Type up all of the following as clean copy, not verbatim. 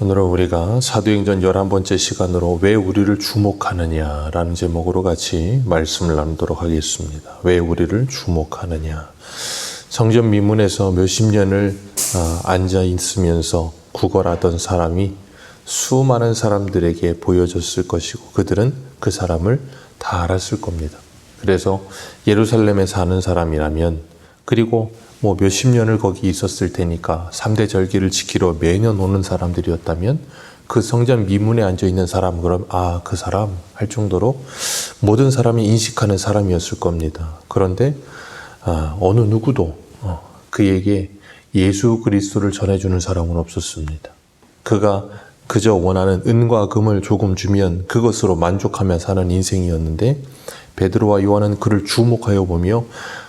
오늘은 우리가 사도행전 11번째 시간으로 왜 우리를 주목하느냐라는 제목으로 같이 말씀을 나누도록 하겠습니다. 왜 우리를 주목하느냐. 성전 미문에서 몇십 년을 앉아 있으면서 구걸하던 사람이 수많은 사람들에게 보여졌을 것이고 그들은 그 사람을 다 알았을 겁니다. 그래서 예루살렘에 사는 사람이라면 그리고 몇십 년을 거기 있었을 테니까 3대 절기를 지키러 매년 오는 사람들이었다면 그 성전 미문에 앉아있는 사람 그럼 그 사람 할 정도로 모든 사람이 인식하는 사람이었을 겁니다. 그런데 어느 누구도 그에게 예수 그리스도를 전해주는 사람은 없었습니다. 그가 그저 원하는 은과 금을 조금 주면 그것으로 만족하며 사는 인생이었는데 베드로와 요한은 그를 주목하여 보며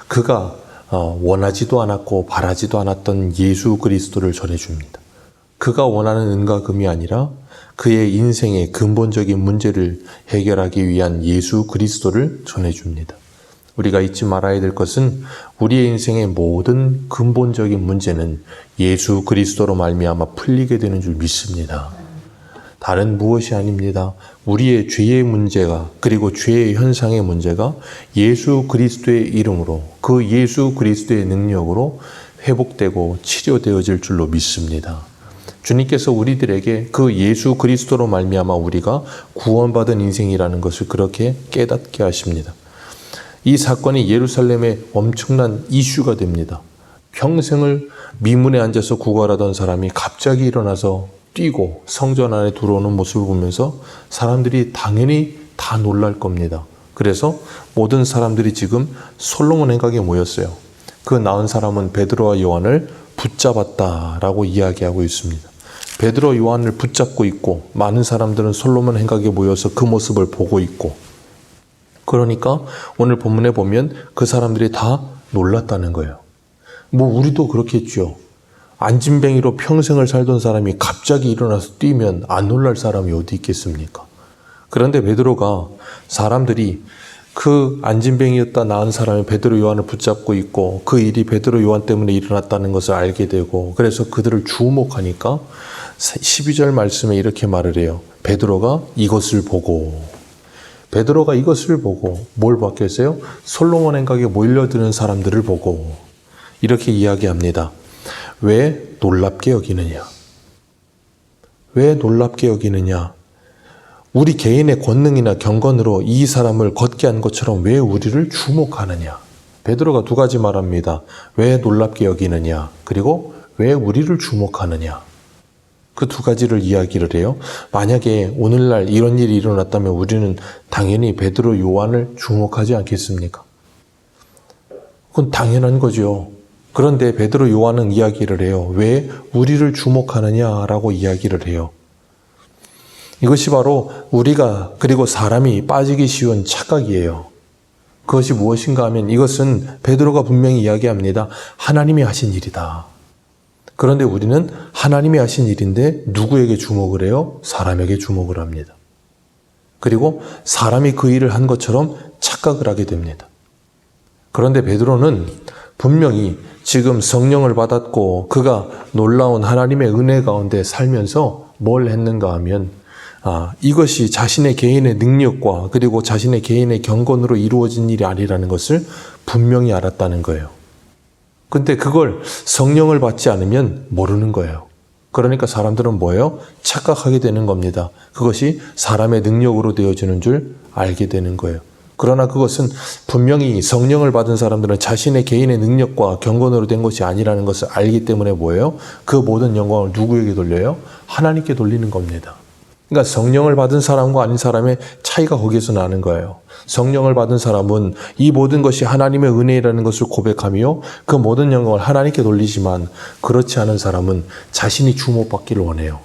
그가 원하지도 않았고 바라지도 않았던 예수 그리스도를 전해줍니다. 그가 원하는 은과 금이 아니라 그의 인생의 근본적인 문제를 해결하기 위한 예수 그리스도를 전해줍니다. 우리가 잊지 말아야 될 것은 우리의 인생의 모든 근본적인 문제는 예수 그리스도로 말미암아 풀리게 되는 줄 믿습니다. 다른 무엇이 아닙니다. 우리의 죄의 문제가 그리고 죄의 현상의 문제가 예수 그리스도의 이름으로 그 예수 그리스도의 능력으로 회복되고 치료되어질 줄로 믿습니다. 주님께서 우리들에게 그 예수 그리스도로 말미암아 우리가 구원받은 인생이라는 것을 그렇게 깨닫게 하십니다. 이 사건이 예루살렘에 엄청난 이슈가 됩니다. 평생을 미문에 앉아서 구걸하던 사람이 갑자기 일어나서 뛰고 성전 안에 들어오는 모습을 보면서 사람들이 당연히 다 놀랄 겁니다. 그래서 모든 사람들이 지금 솔로몬 행각에 모였어요. 그 나은 사람은 베드로와 요한을 붙잡았다라고 이야기하고 있습니다. 베드로 요한을 붙잡고 있고 많은 사람들은 솔로몬 행각에 모여서 그 모습을 보고 있고 그러니까 오늘 본문에 보면 그 사람들이 다 놀랐다는 거예요. 우리도 그렇겠죠. 안진뱅이로 평생을 살던 사람이 갑자기 일어나서 뛰면 안 놀랄 사람이 어디 있겠습니까? 그런데 베드로가 사람들이 그 안진뱅이였다 나은 사람이 베드로 요한을 붙잡고 있고 그 일이 베드로 요한 때문에 일어났다는 것을 알게 되고 그래서 그들을 주목하니까 12절 말씀에 이렇게 말을 해요. 베드로가 이것을 보고 뭘 봤겠어요? 솔로몬 행각에 몰려드는 사람들을 보고 이렇게 이야기합니다. 왜 놀랍게 여기느냐? 왜 놀랍게 여기느냐? 우리 개인의 권능이나 경건으로 이 사람을 걷게 한 것처럼 왜 우리를 주목하느냐? 베드로가 두 가지 말합니다. 왜 놀랍게 여기느냐? 그리고 왜 우리를 주목하느냐? 그 두 가지를 이야기를 해요. 만약에 오늘날 이런 일이 일어났다면 우리는 당연히 베드로 요한을 주목하지 않겠습니까? 그건 당연한 거죠. 그런데 베드로 요한은 이야기를 해요. 왜 우리를 주목하느냐라고 이야기를 해요. 이것이 바로 우리가 그리고 사람이 빠지기 쉬운 착각이에요. 그것이 무엇인가 하면 이것은 베드로가 분명히 이야기합니다. 하나님이 하신 일이다. 그런데 우리는 하나님이 하신 일인데 누구에게 주목을 해요? 사람에게 주목을 합니다. 그리고 사람이 그 일을 한 것처럼 착각을 하게 됩니다. 그런데 베드로는 분명히 지금 성령을 받았고 그가 놀라운 하나님의 은혜 가운데 살면서 뭘 했는가 하면 이것이 자신의 개인의 능력과 그리고 자신의 개인의 경건으로 이루어진 일이 아니라는 것을 분명히 알았다는 거예요. 근데 그걸 성령을 받지 않으면 모르는 거예요. 그러니까 사람들은 뭐예요? 착각하게 되는 겁니다. 그것이 사람의 능력으로 되어지는 줄 알게 되는 거예요. 그러나 그것은 분명히 성령을 받은 사람들은 자신의 개인의 능력과 경건으로 된 것이 아니라는 것을 알기 때문에 뭐예요? 그 모든 영광을 누구에게 돌려요? 하나님께 돌리는 겁니다. 그러니까 성령을 받은 사람과 아닌 사람의 차이가 거기서 나는 거예요. 성령을 받은 사람은 이 모든 것이 하나님의 은혜라는 것을 고백하며 그 모든 영광을 하나님께 돌리지만 그렇지 않은 사람은 자신이 주목받기를 원해요.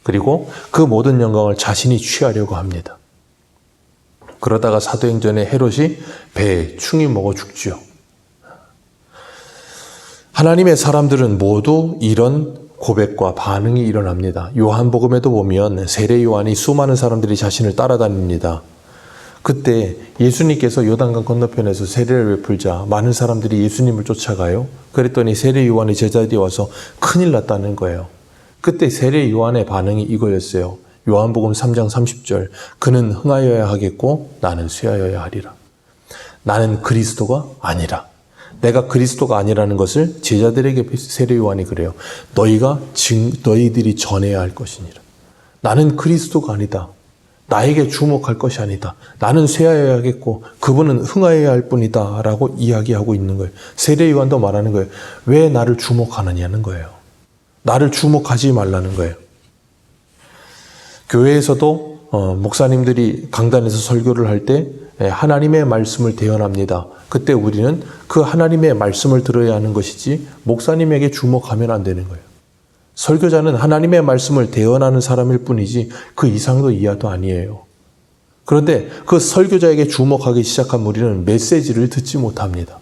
그리고 그 모든 영광을 자신이 취하려고 합니다. 그러다가 사도행전에 헤롯이 배에 충이 먹어 죽지요. 하나님의 사람들은 모두 이런 고백과 반응이 일어납니다. 요한복음에도 보면 세례 요한이 수많은 사람들이 자신을 따라다닙니다. 그때 예수님께서 요단강 건너편에서 세례를 베풀자 많은 사람들이 예수님을 쫓아가요. 그랬더니 세례 요한이 제자들이 와서 큰일 났다는 거예요. 그때 세례 요한의 반응이 이거였어요. 요한복음 3장 30절. 그는 흥하여야 하겠고 나는 쇠하여야 하리라. 나는 그리스도가 아니라. 내가 그리스도가 아니라는 것을 제자들에게 세례 요한이 그래요. 너희들이 전해야 할 것이니라. 나는 그리스도가 아니다. 나에게 주목할 것이 아니다. 나는 쇠하여야 하겠고 그분은 흥하여야 할 뿐이다 라고 이야기하고 있는 거예요. 세례 요한도 말하는 거예요. 왜 나를 주목하느냐는 거예요. 나를 주목하지 말라는 거예요. 교회에서도 목사님들이 강단에서 설교를 할 때 하나님의 말씀을 대언합니다. 그때 우리는 그 하나님의 말씀을 들어야 하는 것이지 목사님에게 주목하면 안 되는 거예요. 설교자는 하나님의 말씀을 대언하는 사람일 뿐이지 그 이상도 이하도 아니에요. 그런데 그 설교자에게 주목하기 시작한 우리는 메시지를 듣지 못합니다.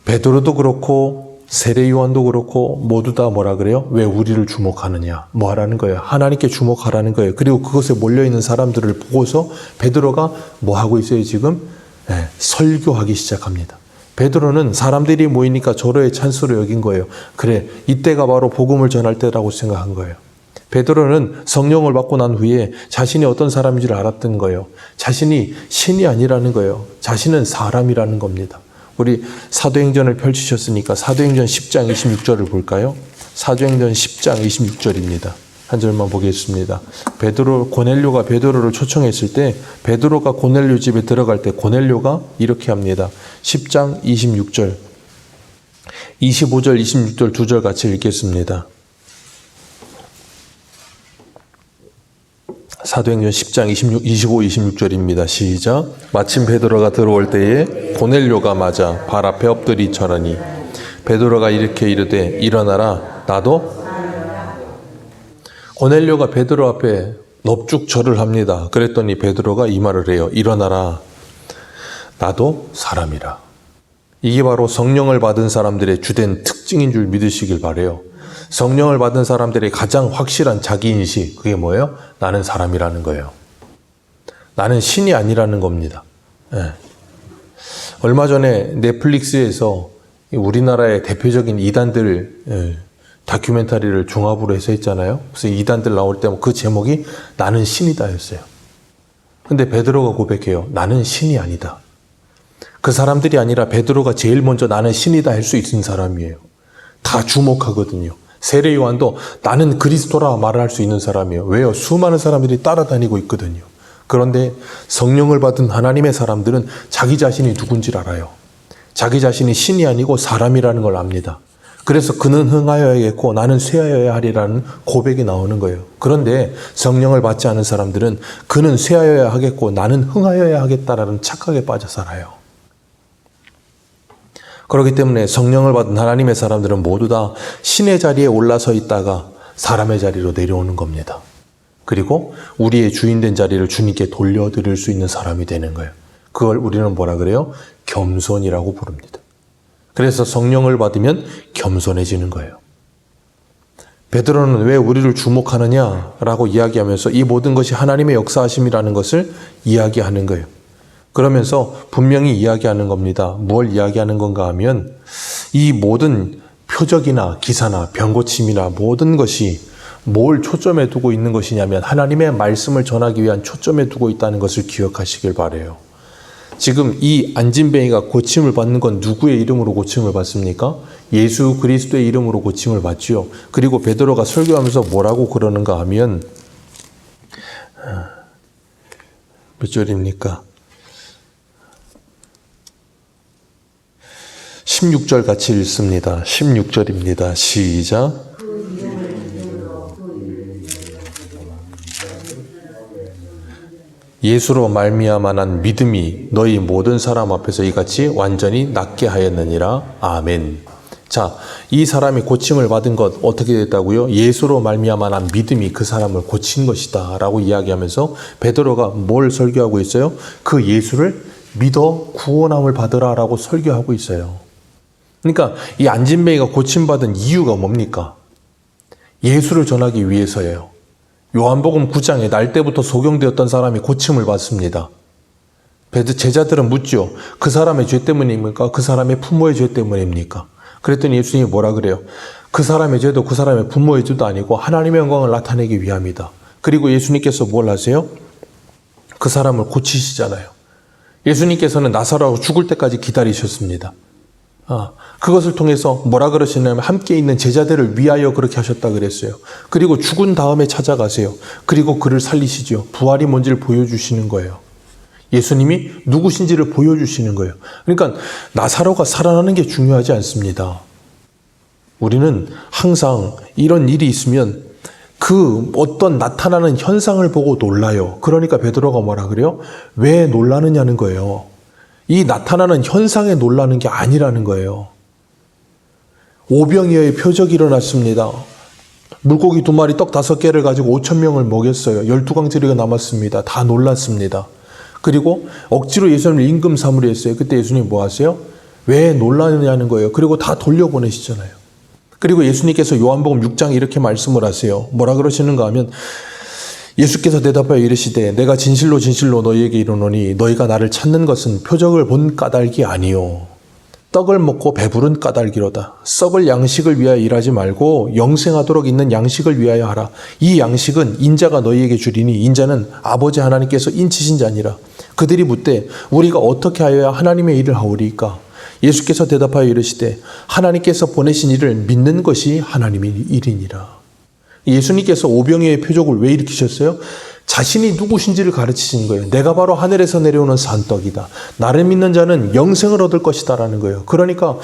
베드로도 그렇고 세례 요한도 그렇고 모두 다 뭐라 그래요? 왜 우리를 주목하느냐? 뭐 하라는 거예요? 하나님께 주목하라는 거예요. 그리고 그것에 몰려있는 사람들을 보고서 베드로가 뭐 하고 있어요 지금? 설교하기 시작합니다. 베드로는 사람들이 모이니까 절호의 찬스로 여긴 거예요. 그래, 이때가 바로 복음을 전할 때라고 생각한 거예요. 베드로는 성령을 받고 난 후에 자신이 어떤 사람인지를 알았던 거예요. 자신이 신이 아니라는 거예요. 자신은 사람이라는 겁니다. 우리 사도행전을 펼치셨으니까 사도행전 10장 26절을 볼까요? 사도행전 10장 26절입니다. 한 절만 보겠습니다. 고넬료가 베드로를 초청했을 때 베드로가 고넬료 집에 들어갈 때 고넬료가 이렇게 합니다. 10장 26절 25절 26절 두 절 같이 읽겠습니다. 사도행전 10장 25, 26절입니다. 시작. 마침 베드로가 들어올 때에 고넬료가 맞아 발 앞에 엎드리 절하니 베드로가 이렇게 이르되 일어나라 나도. 고넬료가 베드로 앞에 넙죽 절을 합니다. 그랬더니 베드로가 이 말을 해요. 일어나라 나도 사람이라. 이게 바로 성령을 받은 사람들의 주된 특징인 줄 믿으시길 바라요. 성령을 받은 사람들의 가장 확실한 자기인식, 그게 뭐예요? 나는 사람이라는 거예요. 나는 신이 아니라는 겁니다. 얼마 전에 넷플릭스에서 우리나라의 대표적인 이단들 다큐멘터리를 종합으로 해서 했잖아요. 그래서 이단들 나올 때 그 제목이 나는 신이다 였어요. 근데 베드로가 고백해요. 나는 신이 아니다. 그 사람들이 아니라 베드로가 제일 먼저 나는 신이다 할 수 있는 사람이에요. 다 주목하거든요. 세례 요한도 나는 그리스도라 말을 할 수 있는 사람이에요. 왜요? 수많은 사람들이 따라다니고 있거든요. 그런데 성령을 받은 하나님의 사람들은 자기 자신이 누군지를 알아요. 자기 자신이 신이 아니고 사람이라는 걸 압니다. 그래서 그는 흥하여야겠고 나는 쇠하여야 하리라는 고백이 나오는 거예요. 그런데 성령을 받지 않은 사람들은 그는 쇠하여야 하겠고 나는 흥하여야 하겠다라는 착각에 빠져 살아요. 그렇기 때문에 성령을 받은 하나님의 사람들은 모두 다 신의 자리에 올라서 있다가 사람의 자리로 내려오는 겁니다. 그리고 우리의 주인된 자리를 주님께 돌려드릴 수 있는 사람이 되는 거예요. 그걸 우리는 뭐라 그래요? 겸손이라고 부릅니다. 그래서 성령을 받으면 겸손해지는 거예요. 베드로는 왜 우리를 주목하느냐라고 이야기하면서 이 모든 것이 하나님의 역사하심이라는 것을 이야기하는 거예요. 그러면서 분명히 이야기하는 겁니다. 뭘 이야기하는 건가 하면 이 모든 표적이나 기사나 병고침이나 모든 것이 뭘 초점에 두고 있는 것이냐면 하나님의 말씀을 전하기 위한 초점에 두고 있다는 것을 기억하시길 바라요. 지금 이 안진뱅이가 고침을 받는 건 누구의 이름으로 고침을 받습니까? 예수 그리스도의 이름으로 고침을 받지요. 그리고 베드로가 설교하면서 뭐라고 그러는가 하면 몇 절입니까? 16절 같이 읽습니다. 16절입니다. 시작. 예수로 말미암아 난 믿음이 너희 모든 사람 앞에서 이같이 완전히 낫게 하였느니라. 아멘. 자, 이 사람이 고침을 받은 것 어떻게 됐다고요? 예수로 말미암아 난 믿음이 그 사람을 고친 것이다 라고 이야기하면서 베드로가 뭘 설교하고 있어요? 그 예수를 믿어 구원함을 받으라 라고 설교하고 있어요. 그러니까 이 안진뱅이가 고침받은 이유가 뭡니까? 예수를 전하기 위해서예요. 요한복음 9장에 날 때부터 소경되었던 사람이 고침을 받습니다. 제자들은 묻죠. 그 사람의 죄 때문입니까? 그 사람의 부모의 죄 때문입니까? 그랬더니 예수님이 뭐라 그래요? 그 사람의 죄도 그 사람의 부모의 죄도 아니고 하나님의 영광을 나타내기 위함이다. 그리고 예수님께서 뭘 하세요? 그 사람을 고치시잖아요. 예수님께서는 나사로가 죽을 때까지 기다리셨습니다. 그것을 통해서 뭐라 그러시냐면 함께 있는 제자들을 위하여 그렇게 하셨다 그랬어요. 그리고 죽은 다음에 찾아가세요. 그리고 그를 살리시죠. 부활이 뭔지를 보여주시는 거예요. 예수님이 누구신지를 보여주시는 거예요. 그러니까 나사로가 살아나는 게 중요하지 않습니다. 우리는 항상 이런 일이 있으면 그 어떤 나타나는 현상을 보고 놀라요. 그러니까 베드로가 뭐라 그래요? 왜 놀라느냐는 거예요. 이 나타나는 현상에 놀라는 게 아니라는 거예요. 오병이어의 표적이 일어났습니다. 물고기 2마리 떡 5개를 가지고 5,000명을 먹였어요. 12강짜리가 남았습니다. 다 놀랐습니다. 그리고 억지로 예수님을 임금 삼으려 했어요. 그때 예수님 뭐 하세요? 왜 놀라느냐는 거예요. 그리고 다 돌려보내시잖아요. 그리고 예수님께서 요한복음 6장에 이렇게 말씀을 하세요. 뭐라 그러시는가 하면 예수께서 대답하여 이르시되 내가 진실로 진실로 너희에게 이르노니 너희가 나를 찾는 것은 표적을 본 까닭이 아니요 떡을 먹고 배부른 까닭이로다. 썩을 양식을 위하여 일하지 말고 영생하도록 있는 양식을 위하여 하라. 이 양식은 인자가 너희에게 주리니 인자는 아버지 하나님께서 인치신 자니라. 그들이 묻되 우리가 어떻게 하여야 하나님의 일을 하오리까? 예수께서 대답하여 이르시되 하나님께서 보내신 일을 믿는 것이 하나님의 일이니라. 예수님께서 오병이어의 표적을 왜 일으키셨어요? 자신이 누구신지를 가르치신 거예요. 내가 바로 하늘에서 내려오는 산떡이다. 나를 믿는 자는 영생을 얻을 것이다 라는 거예요. 그러니까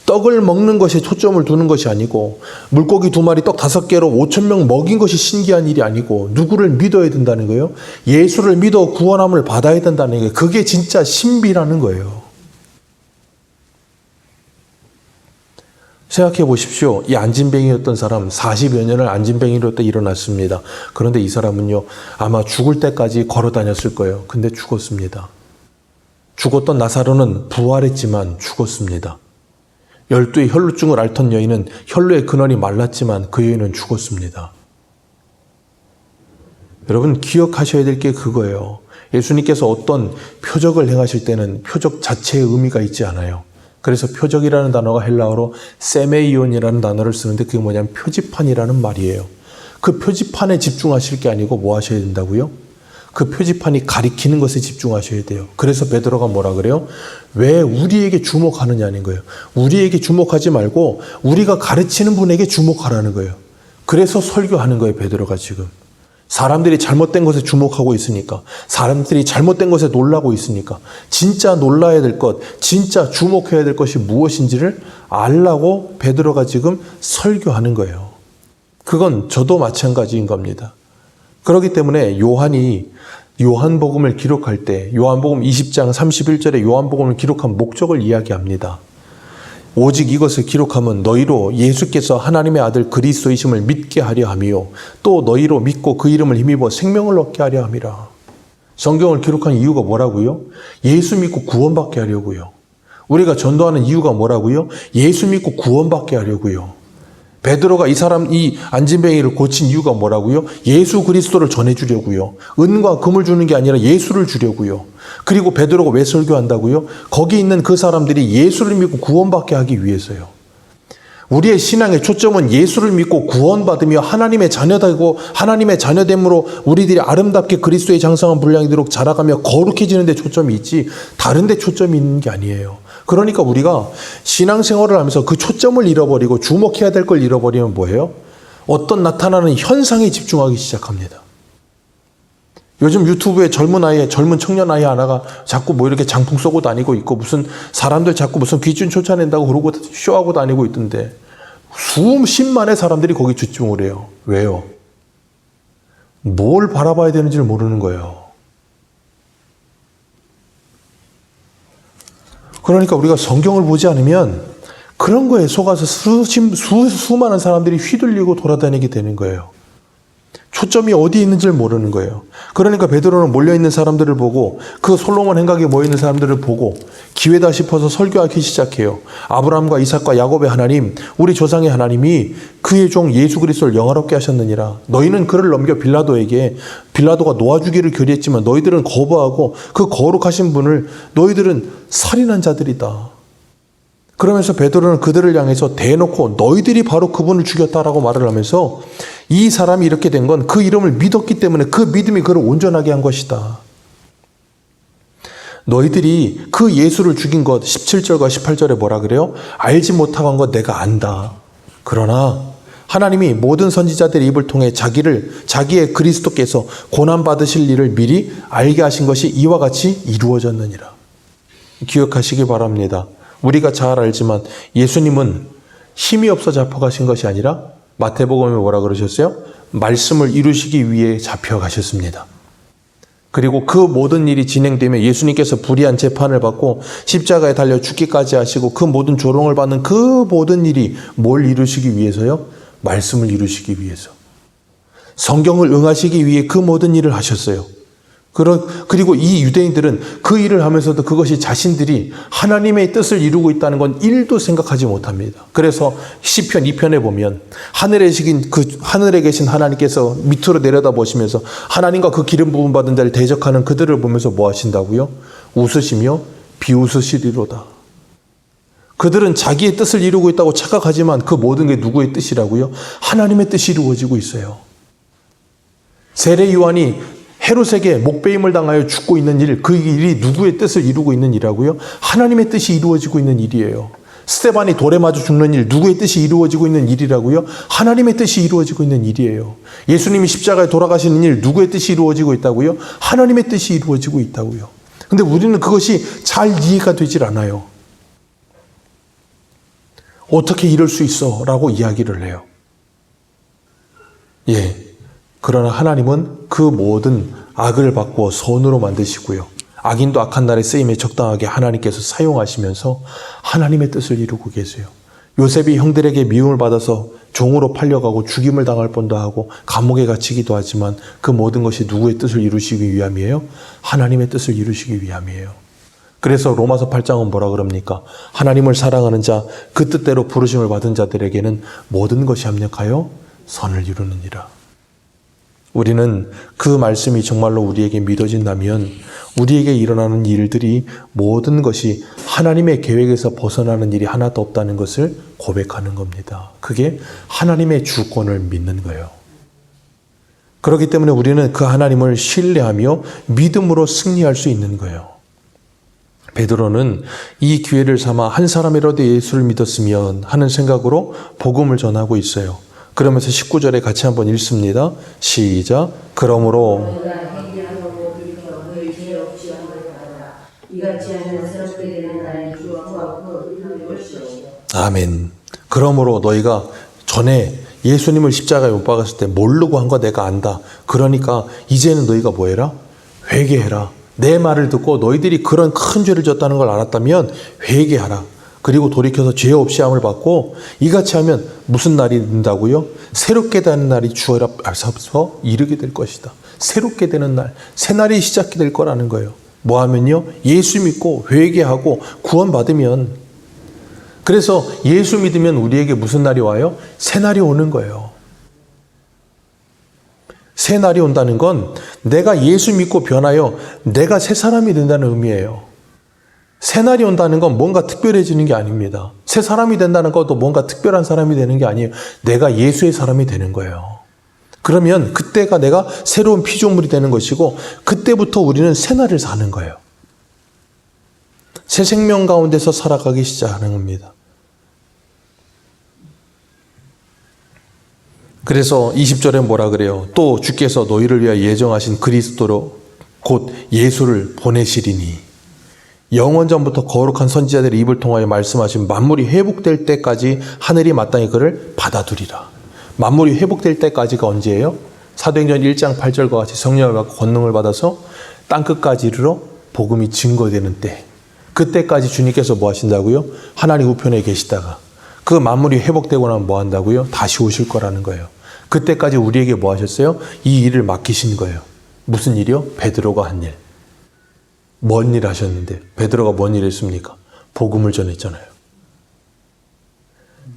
떡을 먹는 것에 초점을 두는 것이 아니고 물고기 2마리 떡 5개로 5,000명 먹인 것이 신기한 일이 아니고 누구를 믿어야 된다는 거예요. 예수를 믿어 구원함을 받아야 된다는 거예요. 그게 진짜 신비라는 거예요. 생각해 보십시오. 이 안진뱅이였던 사람 40여 년을 안진뱅이로 때 일어났습니다. 그런데 이 사람은요 아마 죽을 때까지 걸어 다녔을 거예요. 근데 죽었습니다. 죽었던 나사로는 부활했지만 죽었습니다. 12의 혈루증을 앓던 여인은 혈루의 근원이 말랐지만 그 여인은 죽었습니다. 여러분 기억하셔야 될 게 그거예요. 예수님께서 어떤 표적을 행하실 때는 표적 자체의 의미가 있지 않아요. 그래서 표적이라는 단어가 헬라어로 세메이온이라는 단어를 쓰는데 그게 뭐냐면 표지판이라는 말이에요. 그 표지판에 집중하실 게 아니고 뭐 하셔야 된다고요? 그 표지판이 가리키는 것에 집중하셔야 돼요. 그래서 베드로가 뭐라 그래요? 왜 우리에게 주목하느냐는 거예요. 우리에게 주목하지 말고 우리가 가르치는 분에게 주목하라는 거예요. 그래서 설교하는 거예요, 베드로가 지금. 사람들이 잘못된 것에 주목하고 있으니까, 사람들이 잘못된 것에 놀라고 있으니까 진짜 놀라야 될 것, 진짜 주목해야 될 것이 무엇인지를 알라고 베드로가 지금 설교하는 거예요. 그건 저도 마찬가지인 겁니다. 그렇기 때문에 요한이 요한복음을 기록할 때 요한복음 20장 31절에 요한복음을 기록한 목적을 이야기합니다. 오직 이것을 기록하면 너희로 예수께서 하나님의 아들 그리스도이심을 믿게 하려 함이요 또 너희로 믿고 그 이름을 힘입어 생명을 얻게 하려 함이라. 성경을 기록한 이유가 뭐라고요? 예수 믿고 구원받게 하려고요. 우리가 전도하는 이유가 뭐라고요? 예수 믿고 구원받게 하려고요. 베드로가 이 안진뱅이를 고친 이유가 뭐라고요? 예수 그리스도를 전해주려고요. 은과 금을 주는 게 아니라 예수를 주려고요. 그리고 베드로가 왜 설교한다고요? 거기 있는 그 사람들이 예수를 믿고 구원받게 하기 위해서요. 우리의 신앙의 초점은 예수를 믿고 구원받으며 하나님의 자녀되고 하나님의 자녀됨으로 우리들이 아름답게 그리스도의 장성한 분량이 되도록 자라가며 거룩해지는 데 초점이 있지 다른 데 초점이 있는 게 아니에요. 그러니까 우리가 신앙생활을 하면서 그 초점을 잃어버리고 주목해야 될 걸 잃어버리면 뭐예요? 어떤 나타나는 현상에 집중하기 시작합니다. 요즘 유튜브에 젊은 청년 아이 하나가 자꾸 뭐 이렇게 장풍 쏘고 다니고 있고 무슨 사람들 자꾸 무슨 귀신 쫓아낸다고 그러고 쇼하고 다니고 있던데 수십만의 사람들이 거기 집중을 해요. 왜요? 뭘 바라봐야 되는지를 모르는 거예요. 그러니까 우리가 성경을 보지 않으면 그런 거에 속아서 수많은 사람들이 휘둘리고 돌아다니게 되는 거예요. 초점이 어디에 있는지를 모르는 거예요. 그러니까 베드로는 몰려있는 사람들을 보고 그 솔로몬 행각에 모여있는 사람들을 보고 기회다 싶어서 설교하기 시작해요. 아브라함과 이삭과 야곱의 하나님, 우리 조상의 하나님이 그의 종 예수 그리스도를 영화롭게 하셨느니라. 너희는 그를 넘겨 빌라도에게 빌라도가 놓아주기를 결의했지만 너희들은 거부하고 그 거룩하신 분을 너희들은 살인한 자들이다. 그러면서 베드로는 그들을 향해서 대놓고 너희들이 바로 그분을 죽였다라고 말을 하면서 이 사람이 이렇게 된 건 그 이름을 믿었기 때문에 그 믿음이 그를 온전하게 한 것이다. 너희들이 그 예수를 죽인 것 17절과 18절에 뭐라 그래요? 알지 못하고 한 것 내가 안다. 그러나 하나님이 모든 선지자들의 입을 통해 자기의 그리스도께서 고난받으실 일을 미리 알게 하신 것이 이와 같이 이루어졌느니라. 기억하시기 바랍니다. 우리가 잘 알지만 예수님은 힘이 없어 잡혀가신 것이 아니라 마태복음에 뭐라 그러셨어요? 말씀을 이루시기 위해 잡혀가셨습니다. 그리고 그 모든 일이 진행되며 예수님께서 불의한 재판을 받고 십자가에 달려 죽기까지 하시고 그 모든 조롱을 받는 그 모든 일이 뭘 이루시기 위해서요? 말씀을 이루시기 위해서. 성경을 응하시기 위해 그 모든 일을 하셨어요. 그리고 이 유대인들은 그 일을 하면서도 그것이 자신들이 하나님의 뜻을 이루고 있다는 건 1도 생각하지 못합니다. 그래서 시편 2편에 보면 하늘에 계신 하나님께서 밑으로 내려다 보시면서 하나님과 그 기름 부음 받은 자를 대적하는 그들을 보면서 뭐 하신다고요? 웃으시며 비웃으시리로다. 그들은 자기의 뜻을 이루고 있다고 착각하지만 그 모든 게 누구의 뜻이라고요? 하나님의 뜻이 이루어지고 있어요. 세례 요한이 헤롯에게 목베임을 당하여 죽고 있는 일, 그 일이 누구의 뜻을 이루고 있는 일이라고요? 하나님의 뜻이 이루어지고 있는 일이에요. 스데반이 돌에 맞아 죽는 일, 누구의 뜻이 이루어지고 있는 일이라고요? 하나님의 뜻이 이루어지고 있는 일이에요. 예수님이 십자가에 돌아가시는 일, 누구의 뜻이 이루어지고 있다고요? 하나님의 뜻이 이루어지고 있다고요. 근데 우리는 그것이 잘 이해가 되질 않아요. 어떻게 이럴 수 있어? 라고 이야기를 해요. 그러나 하나님은 그 모든 악을 바꾸어 선으로 만드시고요. 악인도 악한 날에 쓰임에 적당하게 하나님께서 사용하시면서 하나님의 뜻을 이루고 계세요. 요셉이 형들에게 미움을 받아서 종으로 팔려가고 죽임을 당할 뻔도 하고 감옥에 갇히기도 하지만 그 모든 것이 누구의 뜻을 이루시기 위함이에요? 하나님의 뜻을 이루시기 위함이에요. 그래서 로마서 8장은 뭐라 그럽니까? 하나님을 사랑하는 자, 그 뜻대로 부르심을 받은 자들에게는 모든 것이 합력하여 선을 이루느니라. 우리는 그 말씀이 정말로 우리에게 믿어진다면 우리에게 일어나는 일들이 모든 것이 하나님의 계획에서 벗어나는 일이 하나도 없다는 것을 고백하는 겁니다. 그게 하나님의 주권을 믿는 거예요. 그렇기 때문에 우리는 그 하나님을 신뢰하며 믿음으로 승리할 수 있는 거예요. 베드로는 이 기회를 삼아 한 사람이라도 예수를 믿었으면 하는 생각으로 복음을 전하고 있어요. 그러면서 19절에 같이 한번 읽습니다. 시작. 그러므로 아멘. 그러므로 너희가 전에 예수님을 십자가에 못 박았을 때 모르고 한 거 내가 안다. 그러니까 이제는 너희가 뭐 해라? 회개해라. 내 말을 듣고 너희들이 그런 큰 죄를 졌다는 걸 알았다면 회개하라. 그리고 돌이켜서 죄 없이 함을 받고 이같이 하면 무슨 날이 된다고요? 새롭게 되는 날이 주 앞에서 이르게 될 것이다. 새롭게 되는 날, 새 날이 시작이 될 거라는 거예요. 뭐 하면요? 예수 믿고 회개하고 구원받으면. 그래서 예수 믿으면 우리에게 무슨 날이 와요? 새 날이 오는 거예요. 새 날이 온다는 건 내가 예수 믿고 변하여 내가 새 사람이 된다는 의미예요. 새 날이 온다는 건 뭔가 특별해지는 게 아닙니다. 새 사람이 된다는 것도 뭔가 특별한 사람이 되는 게 아니에요. 내가 예수의 사람이 되는 거예요. 그러면 그때가 내가 새로운 피조물이 되는 것이고 그때부터 우리는 새 날을 사는 거예요. 새 생명 가운데서 살아가기 시작하는 겁니다. 그래서 20절에 뭐라 그래요? 또 주께서 너희를 위하여 예정하신 그리스도로 곧 예수를 보내시리니 영원전부터 거룩한 선지자들의 입을 통하여 말씀하신 만물이 회복될 때까지 하늘이 마땅히 그를 받아두리라. 만물이 회복될 때까지가 언제예요? 사도행전 1장 8절과 같이 성령을 받고 권능을 받아서 땅끝까지 이르러 복음이 증거되는 때, 그때까지 주님께서 뭐 하신다고요? 하나님 우편에 계시다가 그 만물이 회복되고 나면 뭐 한다고요? 다시 오실 거라는 거예요. 그때까지 우리에게 뭐 하셨어요? 이 일을 맡기신 거예요. 무슨 일이요? 베드로가 한 일. 뭔 일 하셨는데 베드로가 뭔 일 했습니까? 복음을 전했잖아요.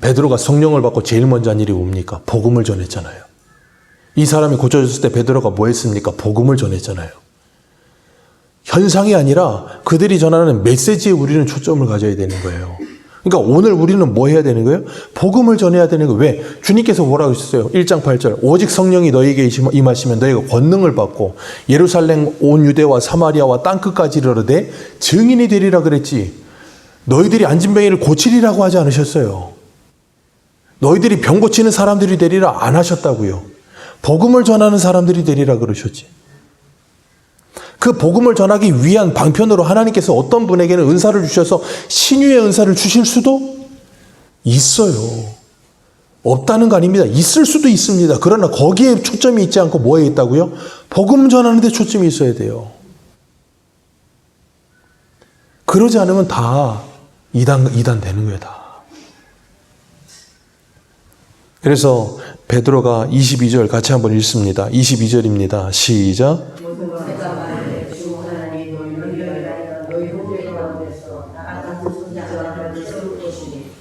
베드로가 성령을 받고 제일 먼저 한 일이 뭡니까? 복음을 전했잖아요. 이 사람이 고쳐졌을 때 베드로가 뭐 했습니까? 복음을 전했잖아요. 현상이 아니라 그들이 전하는 메시지에 우리는 초점을 가져야 되는 거예요. 그러니까 오늘 우리는 뭐 해야 되는 거예요? 복음을 전해야 되는 거예요. 왜? 주님께서 뭐라고 하셨어요? 1장 8절. 오직 성령이 너희에게 임하시면 너희가 권능을 받고 예루살렘 온 유대와 사마리아와 땅끝까지 이르러되 증인이 되리라 그랬지. 너희들이 안진뱅이를 고치리라고 하지 않으셨어요. 너희들이 병 고치는 사람들이 되리라 안 하셨다고요. 복음을 전하는 사람들이 되리라 그러셨지. 그 복음을 전하기 위한 방편으로 하나님께서 어떤 분에게는 은사를 주셔서 신유의 은사를 주실 수도 있어요. 없다는 거 아닙니다. 있을 수도 있습니다. 그러나 거기에 초점이 있지 않고 뭐에 있다고요? 복음 전하는 데 초점이 있어야 돼요. 그러지 않으면 다 이단 되는 거예요. 다. 그래서 베드로가 22절 같이 한번 읽습니다. 22절입니다. 시작.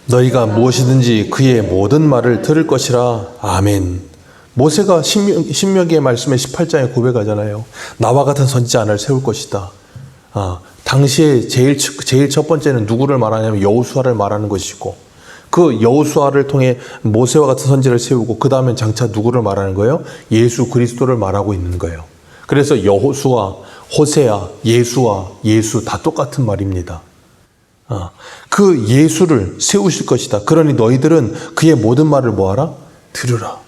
너희가 무엇이든지 그의 모든 말을 들을 것이라. 아멘. 모세가 신명기의 말씀에 18장에 고백하잖아요. 나와 같은 선지자 하나를 세울 것이다. 당시에 제일 첫 번째는 누구를 말하냐면 여호수아를 말하는 것이고, 그 여호수아를 통해 모세와 같은 선지자를 세우고, 그 다음엔 장차 누구를 말하는 거예요? 예수 그리스도를 말하고 있는 거예요. 그래서 여호수아, 호세아, 예수아, 예수 다 똑같은 말입니다. 그 예수를 세우실 것이다. 그러니 너희들은 그의 모든 말을 뭐하라? 들으라.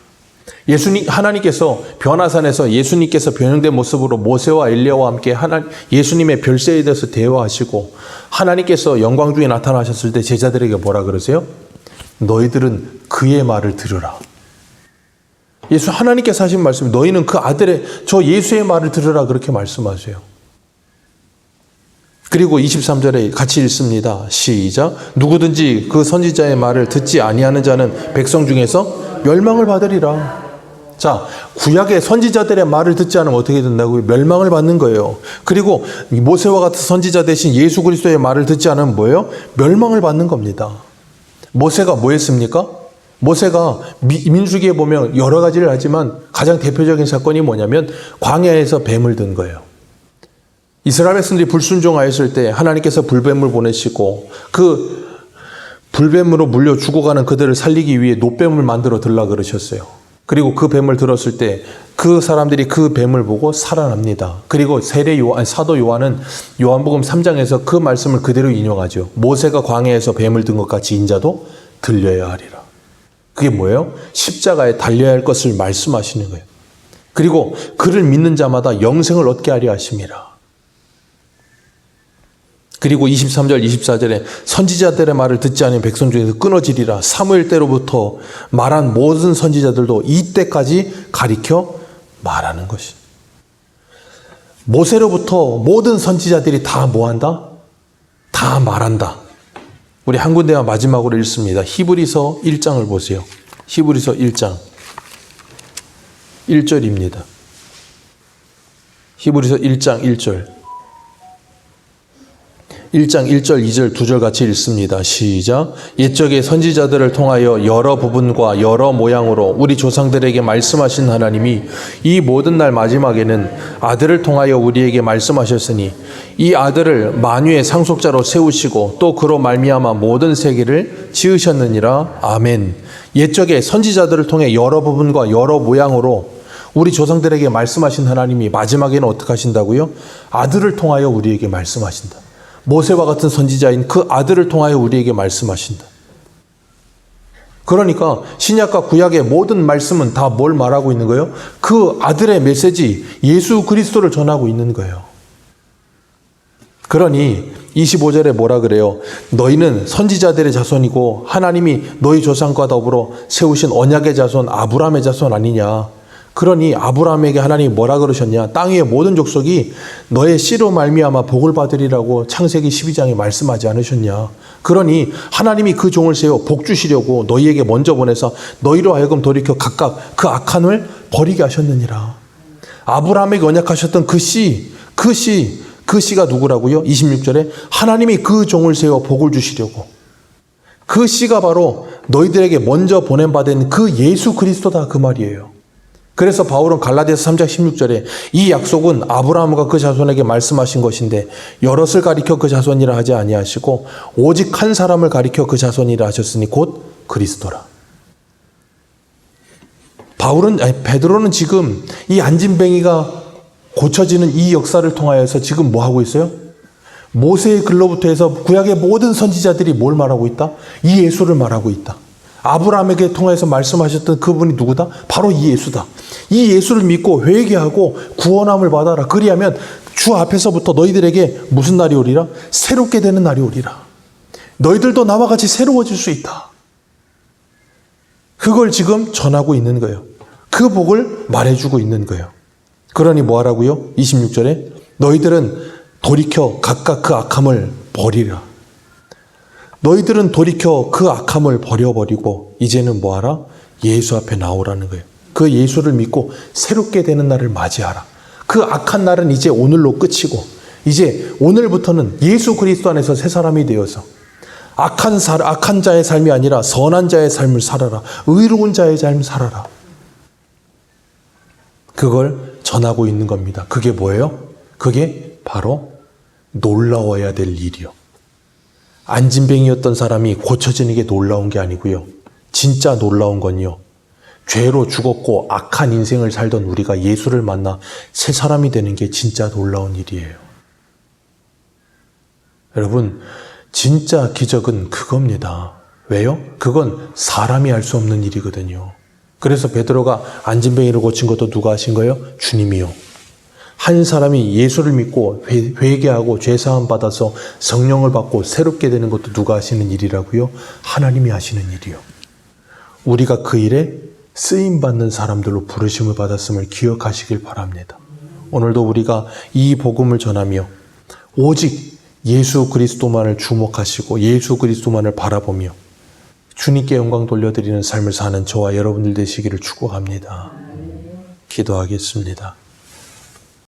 하나님께서 변화산에서 예수님께서 변형된 모습으로 모세와 엘리야와 함께 예수님의 별세에 대해서 대화하시고, 하나님께서 영광 중에 나타나셨을 때 제자들에게 뭐라 그러세요? 너희들은 그의 말을 들으라. 하나님께서 하신 말씀, 너희는 그 아들의 저 예수의 말을 들으라 그렇게 말씀하세요. 그리고 23절에 같이 읽습니다. 시작. 누구든지 그 선지자의 말을 듣지 아니하는 자는 백성 중에서 멸망을 받으리라. 자, 구약의 선지자들의 말을 듣지 않으면 어떻게 된다고요? 멸망을 받는 거예요. 그리고 모세와 같은 선지자 대신 예수 그리스도의 말을 듣지 않으면 뭐예요? 멸망을 받는 겁니다. 모세가 뭐 했습니까? 모세가 민수기에 보면 여러 가지를 하지만 가장 대표적인 사건이 뭐냐면 광야에서 뱀을 든 거예요. 이스라엘 백성들이 불순종하였을 때 하나님께서 불뱀을 보내시고, 그 불뱀으로 물려 죽어가는 그들을 살리기 위해 놋뱀을 만들어 들라 그러셨어요. 그리고 그 뱀을 들었을 때 그 사람들이 그 뱀을 보고 살아납니다. 그리고 사도 요한은 요한복음 3장에서 그 말씀을 그대로 인용하죠. 모세가 광야에서 뱀을 든 것 같이 인자도 들려야 하리라. 그게 뭐예요? 십자가에 달려야 할 것을 말씀하시는 거예요. 그리고 그를 믿는 자마다 영생을 얻게 하려 하심이라. 그리고 23절, 24절에 선지자들의 말을 듣지 않은 백성 중에서 끊어지리라. 사무엘 때로부터 말한 모든 선지자들도 이때까지 가리켜 말하는 것이. 모세로부터 모든 선지자들이 다 뭐한다? 다 말한다. 우리 한 군데만 마지막으로 읽습니다. 히브리서 1장을 보세요. 히브리서 1장 1절입니다. 히브리서 1장 1절. 1장 1절 2절 2절 같이 읽습니다. 시작. 옛적의 선지자들을 통하여 여러 부분과 여러 모양으로 우리 조상들에게 말씀하신 하나님이 이 모든 날 마지막에는 아들을 통하여 우리에게 말씀하셨으니 이 아들을 만유의 상속자로 세우시고 또 그로 말미암아 모든 세계를 지으셨느니라. 아멘. 옛적의 선지자들을 통해 여러 부분과 여러 모양으로 우리 조상들에게 말씀하신 하나님이 마지막에는 어떻게 하신다고요? 아들을 통하여 우리에게 말씀하신다. 모세와 같은 선지자인 그 아들을 통하여 우리에게 말씀하신다. 그러니까 신약과 구약의 모든 말씀은 다 뭘 말하고 있는 거예요? 그 아들의 메시지, 예수 그리스도를 전하고 있는 거예요. 그러니 25절에 뭐라 그래요? 너희는 선지자들의 자손이고 하나님이 너희 조상과 더불어 세우신 언약의 자손, 아브라함의 자손 아니냐. 그러니 아브라함에게 하나님이 뭐라 그러셨냐? 땅 위의 모든 족속이 너의 씨로 말미암아 복을 받으리라고 창세기 12장에 말씀하지 않으셨냐? 그러니 하나님이 그 종을 세워 복 주시려고 너희에게 먼저 보내서 너희로 하여금 돌이켜 각각 그 악한 을 버리게 하셨느니라. 아브라함에게 언약하셨던 그 씨가 누구라고요? 26절에 하나님이 그 종을 세워 복을 주시려고. 그 씨가 바로 너희들에게 먼저 보냄받은 그 예수 그리스도다 그 말이에요. 그래서 바울은 갈라디아서 3장 16절에 이 약속은 아브라함과 그 자손에게 말씀하신 것인데 여럿을 가리켜 그 자손이라 하지 아니하시고 오직 한 사람을 가리켜 그 자손이라 하셨으니 곧 그리스도라. 베드로는 지금 이 안진뱅이가 고쳐지는 이 역사를 통하여서 지금 뭐 하고 있어요? 모세의 글로부터 해서 구약의 모든 선지자들이 뭘 말하고 있다? 이 예수를 말하고 있다. 아브라함에게 통해서 말씀하셨던 그분이 누구다? 바로 이 예수다. 이 예수를 믿고 회개하고 구원함을 받아라. 그리하면 주 앞에서부터 너희들에게 무슨 날이 오리라? 새롭게 되는 날이 오리라. 너희들도 나와 같이 새로워질 수 있다. 그걸 지금 전하고 있는 거예요. 그 복을 말해주고 있는 거예요. 그러니 뭐 하라고요? 26절에 너희들은 돌이켜 각각 그 악함을 버리라. 너희들은 돌이켜 그 악함을 버려버리고 이제는 뭐하라? 예수 앞에 나오라는 거예요. 그 예수를 믿고 새롭게 되는 날을 맞이하라. 그 악한 날은 이제 오늘로 끝이고 이제 오늘부터는 예수 그리스도 안에서 새 사람이 되어서 악한 자의 삶이 아니라 선한 자의 삶을 살아라. 의로운 자의 삶을 살아라. 그걸 전하고 있는 겁니다. 그게 뭐예요? 그게 바로 놀라워야 될 일이요. 안진뱅이였던 사람이 고쳐지는 게 놀라운 게 아니고요. 진짜 놀라운 건요. 죄로 죽었고 악한 인생을 살던 우리가 예수를 만나 새 사람이 되는 게 진짜 놀라운 일이에요. 여러분, 진짜 기적은 그겁니다. 왜요? 그건 사람이 할 수 없는 일이거든요. 그래서 베드로가 안진뱅이를 고친 것도 누가 하신 거예요? 주님이요. 한 사람이 예수를 믿고 회개하고 죄사함 받아서 성령을 받고 새롭게 되는 것도 누가 하시는 일이라고요? 하나님이 하시는 일이요. 우리가 그 일에 쓰임받는 사람들로 부르심을 받았음을 기억하시길 바랍니다. 오늘도 우리가 이 복음을 전하며 오직 예수 그리스도만을 주목하시고 예수 그리스도만을 바라보며 주님께 영광 돌려드리는 삶을 사는 저와 여러분들 되시기를 축복합니다. 기도하겠습니다.